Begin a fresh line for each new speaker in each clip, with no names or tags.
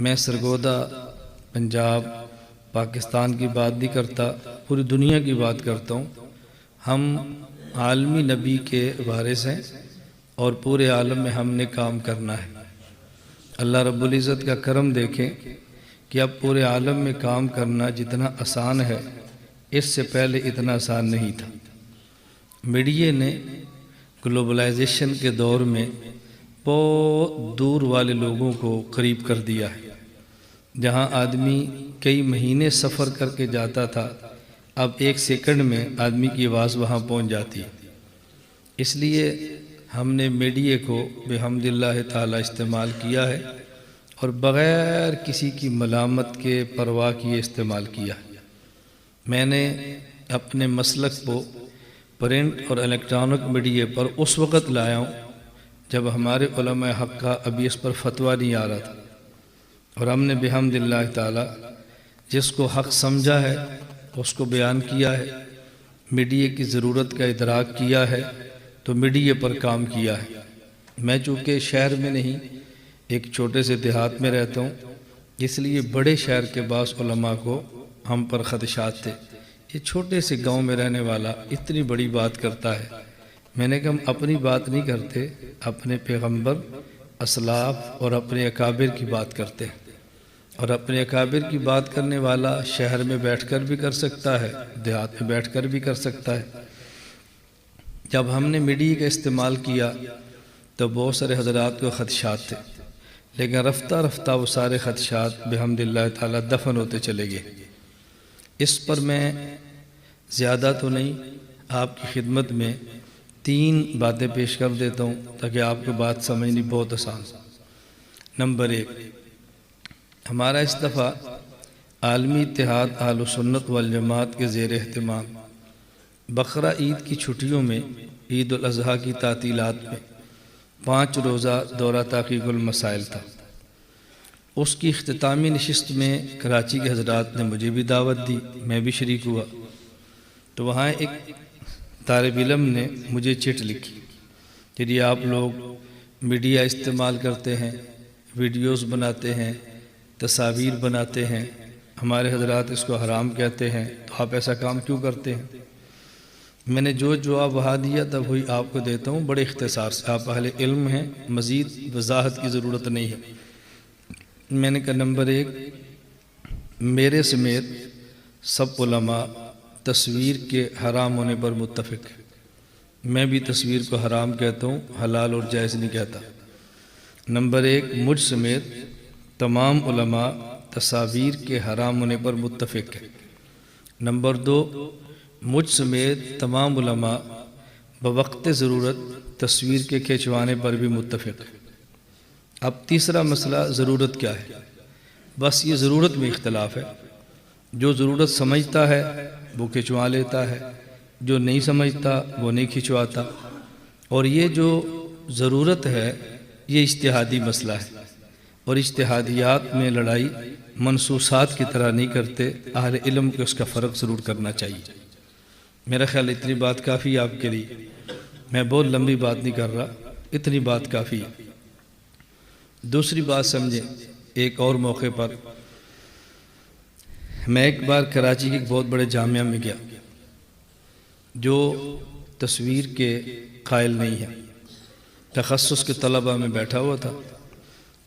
میں سرگودا پنجاب پاکستان کی بات نہیں کرتا، پوری دنیا کی بات کرتا ہوں۔ ہم عالمی نبی کے وارث ہیں اور پورے عالم میں ہم نے کام کرنا ہے۔ اللہ رب العزت کا کرم دیکھیں کہ اب پورے عالم میں کام کرنا جتنا آسان ہے اس سے پہلے اتنا آسان نہیں تھا۔ میڈیا نے گلوبلائزیشن کے دور میں بہت دور والے لوگوں کو قریب کر دیا ہے۔ جہاں آدمی کئی مہینے سفر کر کے جاتا تھا، اب 1 سیکنڈ میں آدمی کی آواز وہاں پہنچ جاتی ہے۔ اس لیے ہم نے میڈیا کو بحمد اللہ تعالی استعمال کیا ہے اور بغیر کسی کی ملامت کے پرواہ کیے استعمال کیا ہے۔ میں نے اپنے مسلک کو پرنٹ اور الیکٹرانک میڈیا پر اس وقت لایا ہوں جب ہمارے علماء حق کا ابھی اس پر فتویٰ نہیں آ رہا تھا، اور ہم نے بحمد اللہ تعالی جس کو حق سمجھا ہے اس کو بیان کیا ہے، میڈیا کی ضرورت کا ادراک کیا ہے تو میڈیا پر کام کیا ہے۔ میں چونکہ شہر میں نہیں، ایک چھوٹے سے دیہات میں رہتا ہوں، اس لیے بڑے شہر کے بعض علماء کو ہم پر خدشات تھے، یہ چھوٹے سے گاؤں میں رہنے والا اتنی بڑی بات کرتا ہے۔ میں نے کہا ہم اپنی بات نہیں کرتے، اپنے پیغمبر، اسلاف اور اپنے اکابر کی بات کرتے ہیں، اور اپنے اکابر کی بات کرنے والا شہر میں بیٹھ کر بھی کر سکتا ہے، دیہات میں بیٹھ کر بھی کر سکتا ہے۔ جب ہم نے میڈیا کا استعمال کیا تو بہت سارے حضرات کو خدشات تھے، لیکن رفتہ رفتہ وہ سارے خدشات بحمد اللہ تعالی دفن ہوتے چلے گئے۔ اس پر میں زیادہ تو نہیں، آپ کی خدمت میں 3 باتیں پیش کر دیتا ہوں تاکہ آپ کو بات سمجھنی بہت آسان۔ نمبر 1، ہمارا اس دفعہ عالمی اتحاد اہل سنت والجماعت کے زیر اہتمام بقرہ عید کی چھٹیوں میں عید الاضحیٰ کی تعطیلات میں 5 روزہ دورہ تحقیق المسائل تھا۔ اس کی اختتامی نشست میں کراچی کے حضرات نے مجھے بھی دعوت دی، میں بھی شریک ہوا۔ تو وہاں ایک طالب علم نے مجھے چٹ لکھی کہ جی آپ لوگ میڈیا استعمال کرتے ہیں، ویڈیوز بناتے ہیں، تصاویر بناتے ہیں، ہمارے حضرات اس کو حرام کہتے ہیں، تو آپ ایسا کام کیوں کرتے ہیں؟ میں نے جو جواب وہاں دیا تھا وہی آپ کو دیتا ہوں بڑے اختصار سے، آپ اہل علم ہیں، مزید وضاحت کی ضرورت نہیں ہے۔ میں نے کہا نمبر 1، میرے سمیت سب علماء تصویر کے حرام ہونے پر متفق ہیں۔ میں بھی تصویر کو حرام کہتا ہوں، حلال اور جائز نہیں کہتا۔ نمبر 1، مجھ سمیت تمام علماء تصاویر کے حرام ہونے پر متفق ہیں۔ نمبر 2، مجھ سمیت تمام علماء بوقت ضرورت تصویر کے کھنچوانے پر بھی متفق ہیں۔ اب تیسرا مسئلہ ضرورت کیا ہے؟ بس یہ ضرورت میں اختلاف ہے۔ جو ضرورت سمجھتا ہے وہ کھنچوا لیتا ہے، جو نہیں سمجھتا وہ نہیں کھنچواتا۔ اور یہ جو ضرورت ہے یہ اجتہادی مسئلہ ہے، اور اجتہادیات میں لڑائی منصوصات کی طرح نہیں کرتے، اہل علم کو اس کا فرق ضرور کرنا چاہیے۔ میرا خیال اتنی بات کافی ہے آپ کے لیے، میں بہت لمبی بات نہیں کر رہا، اتنی بات کافی ہے۔ دوسری بات سمجھیں، ایک اور موقع پر میں ایک بار کراچی کے ایک بہت بڑے جامعہ میں گیا جو تصویر کے قائل نہیں ہے، تخصص کے طلباء میں بیٹھا ہوا تھا،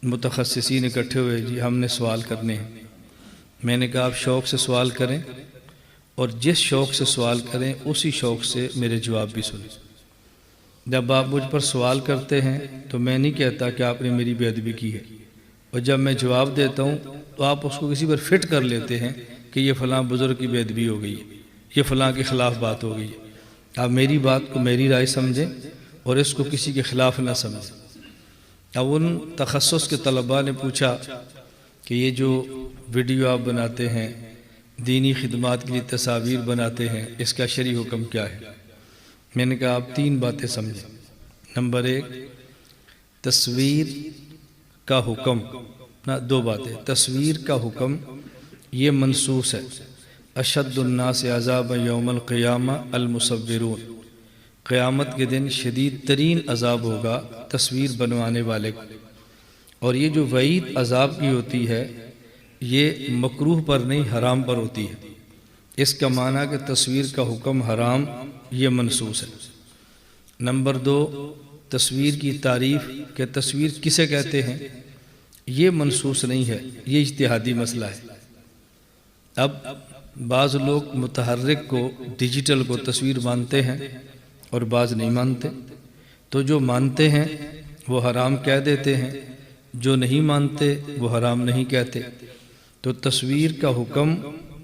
متخصصین اکٹھے ہوئے، جی ہم نے سوال کرنے ہیں۔ میں نے کہا آپ شوق سے سوال کریں، اور جس شوق سے سوال کریں اسی شوق سے میرے جواب بھی سنیں۔ جب آپ مجھ پر سوال کرتے ہیں تو میں نہیں کہتا کہ آپ نے میری بے ادبی کی ہے، اور جب میں جواب دیتا ہوں تو آپ اس کو کسی پر فٹ کر لیتے ہیں کہ یہ فلاں بزرگ کی بے ادبی ہو گئی ہے، یہ فلاں کے خلاف بات ہو گئی ہے۔ آپ میری بات کو میری رائے سمجھیں اور اس کو کسی کے خلاف نہ سمجھیں۔ اب ان تخصص کے طلباء نے پوچھا کہ یہ جو ویڈیو آپ بناتے ہیں، دینی خدمات کے لیے تصاویر بناتے ہیں، اس کا شرعی حکم کیا ہے؟ میں نے کہا آپ 3 باتیں سمجھیں۔ نمبر 1، تصویر کا حکم، 2 باتیں، تصویر کا حکم یہ منصوص ہے، اشد الناس عذاب یوم القیامہ المصورون، قیامت کے دن شدید ترین عذاب ہوگا تصویر بنوانے والے کو، اور یہ جو وعید عذاب کی ہوتی ہے یہ مکروہ پر نہیں حرام پر ہوتی ہے۔ اس کا معنی کہ تصویر کا حکم حرام یہ منسوخ ہے۔ نمبر 2، تصویر کی تعریف کہ تصویر کسے کہتے ہیں یہ منسوخ نہیں ہے، یہ اجتہادی مسئلہ ہے۔ اب بعض لوگ متحرک کو ڈیجیٹل کو تصویر مانتے ہیں اور بعض نہیں مانتے، تو جو مانتے ہیں وہ حرام کہہ دیتے ہیں، جو نہیں مانتے وہ حرام نہیں کہتے۔ تو تصویر کا حکم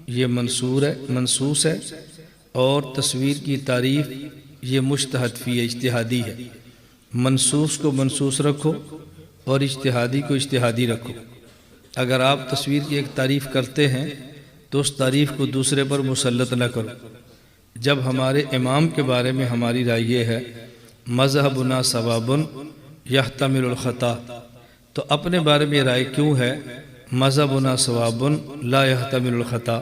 یہ منسوخ ہے، اور تصویر کی تعریف یہ مجتہد فی اجتہادی ہے۔ منسوخ کو منسوخ رکھو اور اجتہادی کو اجتہادی رکھو۔ اگر آپ تصویر کی ایک تعریف کرتے ہیں تو اس تعریف کو دوسرے پر مسلط نہ کرو۔ جب ہمارے امام کے بارے میں ہماری رائے یہ ہے مذہبنا ثواب یحتمل الخطا، تو اپنے بارے میں رائے کیوں ہے مذہبنا ثواب لا یحتمل الخطا؟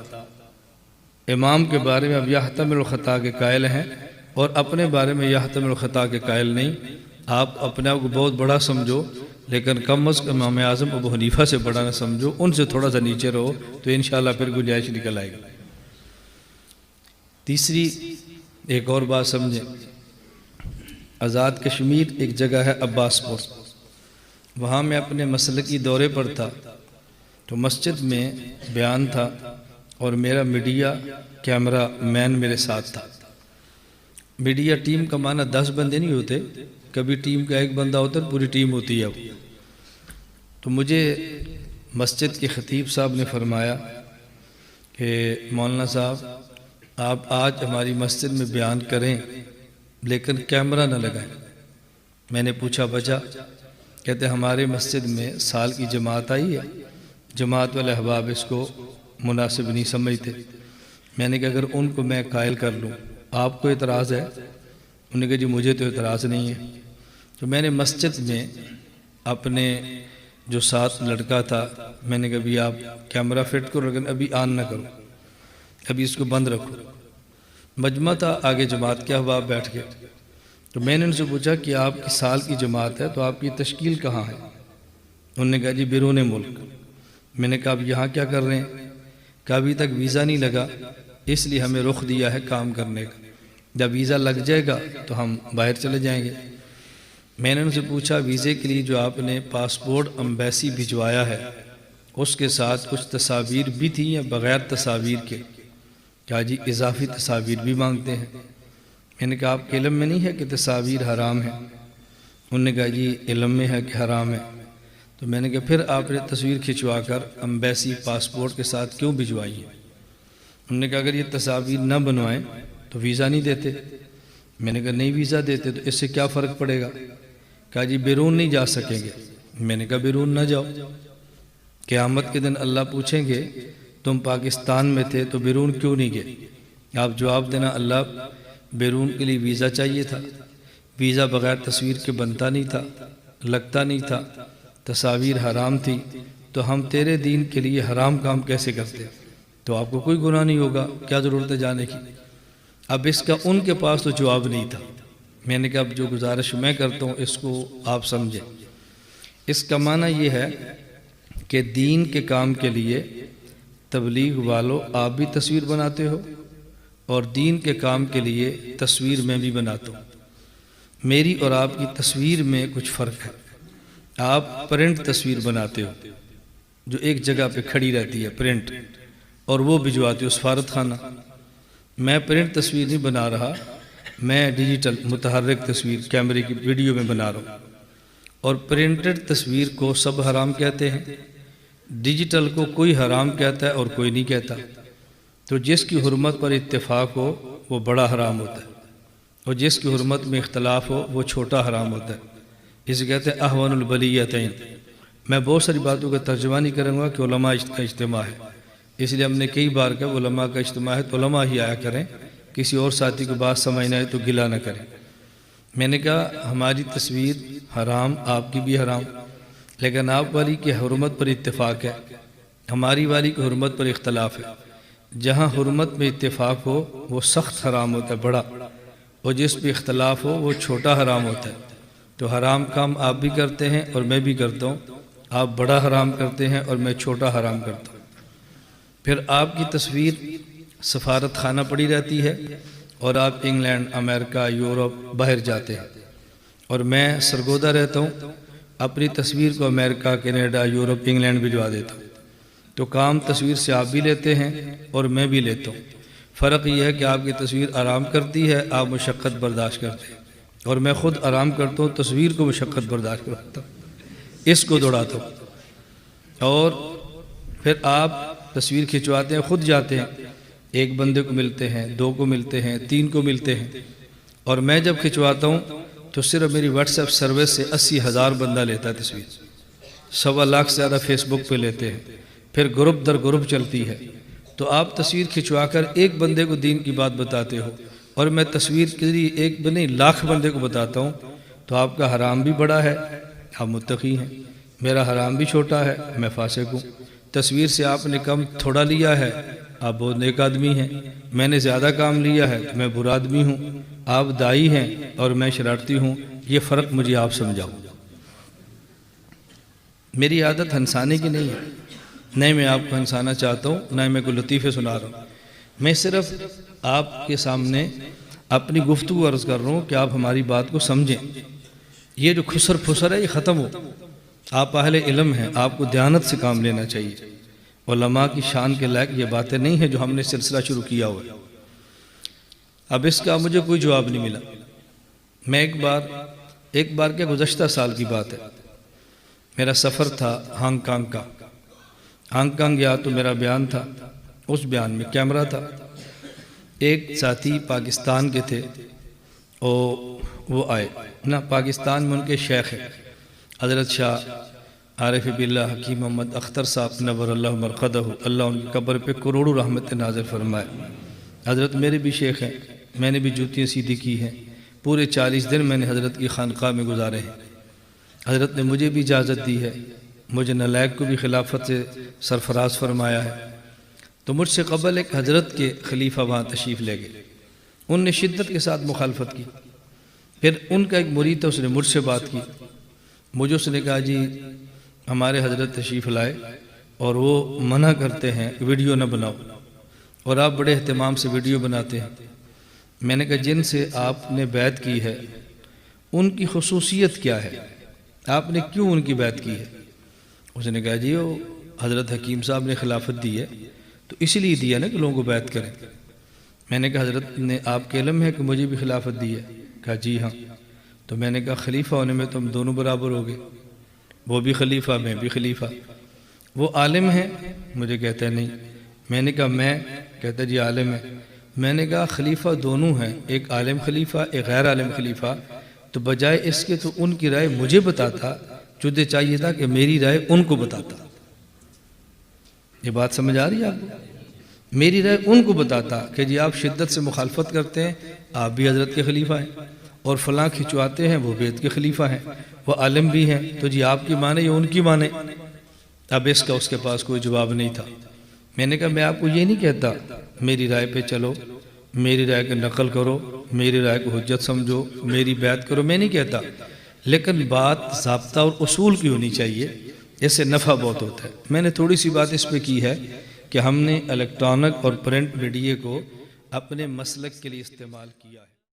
امام کے بارے میں اب یحتمل الخطا کے قائل ہیں اور اپنے بارے میں یحتمل الخطا کے قائل نہیں۔ آپ اپنے آپ کو بہت بڑا سمجھو، لیکن کم از کم امام اعظم ابو حنیفہ سے بڑا نہ سمجھو، ان سے تھوڑا سا نیچے رہو تو انشاءاللہ پھر گنجائش نکل آئے گا۔ تیسری ایک اور بات سمجھیں، آزاد کشمیر ایک جگہ ہے عباس پور، وہاں میں اپنے مسلکی دورے پر تھا تو مسجد میں بیان تھا اور میرا میڈیا کیمرہ مین میرے ساتھ تھا۔ میڈیا ٹیم کا معنی 10 بندے نہیں ہوتے، کبھی ٹیم کا ایک بندہ ہوتا ہے، پوری ٹیم ہوتی ہے وہ۔ تو مجھے مسجد کے خطیب صاحب نے فرمایا کہ مولانا صاحب آپ آج ہماری مسجد میں بیان کریں لیکن کیمرہ نہ لگائیں۔ میں نے پوچھا وجہ؟ کہتے ہمارے مسجد میں سال کی جماعت آئی ہے، جماعت والے احباب اس کو مناسب نہیں سمجھتے۔ میں نے کہا اگر ان کو میں قائل کر لوں آپ کو اعتراض ہے؟ انہوں نے کہا جی مجھے تو اعتراض نہیں ہے۔ تو میں نے مسجد میں اپنے جو ساتھ لڑکا تھا میں نے کہا ابھی آپ کیمرہ فٹ کرو لیکن ابھی آن نہ کرو، ابھی اس کو بند رکھو۔ مجمع تھا، آگے جماعت کے احباب بیٹھ گئے، تو میں نے ان سے پوچھا کہ آپ کی سال کی جماعت ہے تو آپ کی تشکیل کہاں ہے؟ انہوں نے کہا جی بیرون ملک۔ میں نے کہا آپ یہاں کیا کر رہے ہیں؟ کہا ابھی تک ویزا نہیں لگا، اس لیے ہمیں رخ دیا ہے کام کرنے کا، جب ویزا لگ جائے گا تو ہم باہر چلے جائیں گے۔ میں نے ان سے پوچھا ویزے کے لیے جو آپ نے پاسپورٹ امبیسی بھجوایا ہے اس کے ساتھ کچھ تصاویر بھی تھیں یا بغیر تصاویر کے؟ کہا جی اضافی تصاویر بھی مانگتے ہیں۔ میں نے کہا آپ کے علم میں نہیں ہے کہ تصاویر حرام ہے؟ انہوں نے کہا جی علم میں ہے کہ حرام ہے۔ تو میں نے کہا پھر آپ نے تصویر کھنچوا کر امبیسی پاسپورٹ کے ساتھ کیوں بھجوائی ہے؟ انہوں نے کہا اگر یہ تصاویر نہ بنوائیں تو ویزا نہیں دیتے۔ میں نے کہا نہیں ویزا دیتے تو اس سے کیا فرق پڑے گا؟ کہا جی بیرون نہیں جا سکیں گے۔ میں نے کہا بیرون نہ جاؤ، قیامت کے دن اللہ پوچھیں گے تم پاکستان میں تھے تو بیرون کیوں نہیں گئے؟ آپ جواب دینا اللہ بیرون کے لیے ویزا چاہیے تھا، ویزا بغیر تصویر کے بنتا نہیں تھا، لگتا نہیں تھا، تصاویر حرام تھی، تو ہم تیرے دین کے لیے حرام کام کیسے کرتے؟ تو آپ کو کوئی گناہ نہیں ہوگا، کیا ضرورت ہے جانے کی؟ اب اس کا ان کے پاس تو جواب نہیں تھا۔ میں نے کہا اب جو گزارش میں کرتا ہوں اس کو آپ سمجھیں۔ اس کا معنی یہ ہے کہ دین کے کام کے لیے تبلیغ والو آپ بھی تصویر بناتے ہو اور دین کے کام کے لیے تصویر میں بھی بناتا ہوں۔ میری اور آپ کی تصویر میں کچھ فرق ہے۔ آپ پرنٹ تصویر بناتے ہو جو ایک جگہ پہ کھڑی رہتی ہے پرنٹ، اور وہ بھجواتے ہو سفارت خانہ۔ میں پرنٹ تصویر نہیں بنا رہا، میں ڈیجیٹل متحرک تصویر کیمرے کی ویڈیو میں بنا رہا ہوں، اور پرنٹڈ تصویر کو سب حرام کہتے ہیں، ڈیجیٹل کو کوئی حرام کہتا ہے اور کوئی نہیں کہتا۔ تو جس کی حرمت پر اتفاق ہو وہ بڑا حرام ہوتا ہے، اور جس کی حرمت میں اختلاف ہو وہ چھوٹا حرام ہوتا ہے۔ اسے کہتے ہیں احون البلیتین۔ میں بہت ساری باتوں کا ترجمہ نہیں کروں گا کہ علماء کا اجتماع ہے، اس لیے ہم نے کئی بار کہا علماء کا اجتماع ہے تو علماء ہی آیا کریں، کسی اور ساتھی کو بات سمجھ نہ آئے تو گلہ نہ کریں۔ میں نے کہا ہماری تصویر حرام، آپ کی بھی حرام، لیکن آپ والی کی حرمت پر اتفاق ہے، ہماری والی کی حرمت پر اختلاف ہے۔ جہاں حرمت میں اتفاق ہو وہ سخت حرام ہوتا ہے، بڑا، اور جس پہ اختلاف ہو وہ چھوٹا حرام ہوتا ہے۔ تو حرام کام آپ بھی کرتے ہیں اور میں بھی کرتا ہوں، آپ بڑا حرام کرتے ہیں اور میں چھوٹا حرام کرتا ہوں۔ پھر آپ کی تصویر سفارت خانہ پڑی رہتی ہے اور آپ انگلینڈ، امریکہ، یورپ باہر جاتے ہیں، اور میں سرگودہ رہتا ہوں، اپنی تصویر کو امریکہ، کینیڈا، یورپ، انگلینڈ بھجوا دیتا ہوں۔ تو کام تصویر سے آپ بھی لیتے ہیں اور میں بھی لیتا ہوں۔ فرق یہ ہے کہ آپ کی تصویر آرام کرتی ہے، آپ مشقت برداشت کرتے ہیں، اور میں خود آرام کرتا ہوں، تصویر کو مشقت برداشت کرتا ہوں، اس کو دوڑاتا ہوں۔ اور پھر آپ تصویر کھنچواتے ہیں، خود جاتے ہیں، ایک بندے کو ملتے ہیں، 2 کو ملتے ہیں، 3 کو ملتے ہیں، اور میں جب کھنچواتا ہوں تو صرف میری واٹس ایپ سروس سے 80,000 بندہ لیتا ہے تصویر، 1.25 لاکھ سے زیادہ فیس بک پہ لیتے ہیں، پھر گروپ در گروپ چلتی ہے۔ تو آپ تصویر کھنچوا کر ایک بندے کو دین کی بات بتاتے ہو، اور میں تصویر کے ذریعے ایک بنے لاکھ بندے کو بتاتا ہوں، تو آپ کا حرام بھی بڑا ہے، آپ متقی ہیں، میرا حرام بھی چھوٹا ہے، میں فاسق ہوں۔ تصویر سے آپ نے کم تھوڑا لیا ہے، آپ بہت نیک آدمی ہیں، میں نے زیادہ کام لیا ہے تو میں برا آدمی ہوں، آپ دائی ہیں اور میں شرارتی ہوں، یہ فرق مجھے آپ سمجھاؤ۔ میری عادت ہنسانے کی نہیں ہے، نہیں میں آپ کو ہنسانا چاہتا ہوں، نہ میں کوئی لطیفے سنا رہا ہوں، میں صرف آپ کے سامنے اپنی گفتگو عرض کر رہا ہوں کہ آپ ہماری بات کو سمجھیں، یہ جو خسر پھسر ہے یہ ختم ہو۔ آپ اہل علم ہیں، آپ کو دیانت سے کام لینا چاہیے، علماء کی شان کے لائق یہ باتیں نہیں ہیں جو ہم نے سلسلہ شروع کیا ہوا ہے۔ اب اس کا مجھے کوئی جواب نہیں ملا۔ میں ایک بار کیا گزشتہ سال کی بات ہے، میرا سفر تھا ہانگ کانگ کا، ہانگ کانگ گیا تو میرا بیان تھا، اس بیان میں کیمرہ تھا، ایک ساتھی پاکستان کے تھے، وہ آئے نا، پاکستان میں ان کے شیخ ہیں حضرت شاہ عارف باللہ حکیم محمد اختر صاحب نور اللہ مرقدہ، اللہ ان کی قبر پہ کروڑوں رحمت نازل فرمائے۔ حضرت میرے بھی شیخ ہیں، میں نے بھی جوتیاں سیدھی کی ہیں، پورے 40 دن میں نے حضرت کی خانقاہ میں گزارے ہیں، حضرت نے مجھے بھی اجازت دی ہے، مجھے نالائق کو بھی خلافت سے سرفراز فرمایا ہے۔ تو مجھ سے قبل ایک حضرت کے خلیفہ وہاں تشریف لے گئے، ان نے شدت کے ساتھ مخالفت کی، پھر ان کا ایک مرید تھا، اس نے مجھ سے بات کی، مجھے اس نے کہا جی ہمارے حضرت تشریف لائے اور وہ منع کرتے ہیں ویڈیو نہ بناؤ، اور آپ بڑے اہتمام سے ویڈیو بناتے ہیں۔ میں نے کہا جن سے آپ نے بیعت کی ہے ان کی خصوصیت کیا ہے، آپ نے کیوں ان کی بیعت کی ہے؟ اس نے کہا جی وہ حضرت حکیم صاحب نے خلافت دی ہے تو اس لیے دیا نا کہ لوگوں کو بیعت کریں۔ میں نے کہا حضرت نے آپ کے علم ہے کہ مجھے بھی خلافت دی ہے؟ کہا جی ہاں۔ تو میں نے کہا خلیفہ ہونے میں تم دونوں برابر ہو گئے، وہ بھی خلیفہ میں بھی خلیفہ، وہ عالم ہے؟ مجھے کہتا ہے نہیں۔ میں نے کہا میں؟ کہتا جی عالم ہے۔ میں نے کہا خلیفہ دونوں ہیں، ایک عالم خلیفہ ایک غیر عالم خلیفہ، تو بجائے اس کے تو ان کی رائے مجھے بتاتا، تجھے چاہیے تھا کہ میری رائے ان کو بتاتا۔ یہ بات سمجھ آ رہی ہے آپ کو؟ میری رائے ان کو بتاتا کہ جی آپ شدت سے مخالفت کرتے ہیں، آپ بھی حضرت کے خلیفہ ہیں، اور فلاں کھنچواتے ہیں وہ بیت کے خلیفہ ہیں، وہ عالم بھی ہیں، تو جی آپ کی مانے یا ان کی مانے؟ اب اس کا اس کے پاس کوئی جواب نہیں تھا۔ میں نے کہا میں آپ کو یہ نہیں کہتا میری رائے پہ چلو، میری رائے کو نقل کرو، میری رائے کو حجت سمجھو، میری بیعت کرو، میں نہیں کہتا، لیکن بات ضابطہ اور اصول کی ہونی چاہیے، اس سے نفع بہت ہوتا ہے۔ میں نے تھوڑی سی بات اس پہ کی ہے کہ ہم نے الیکٹرانک اور پرنٹ میڈیا کو اپنے مسلک کے لیے استعمال کیا ہے۔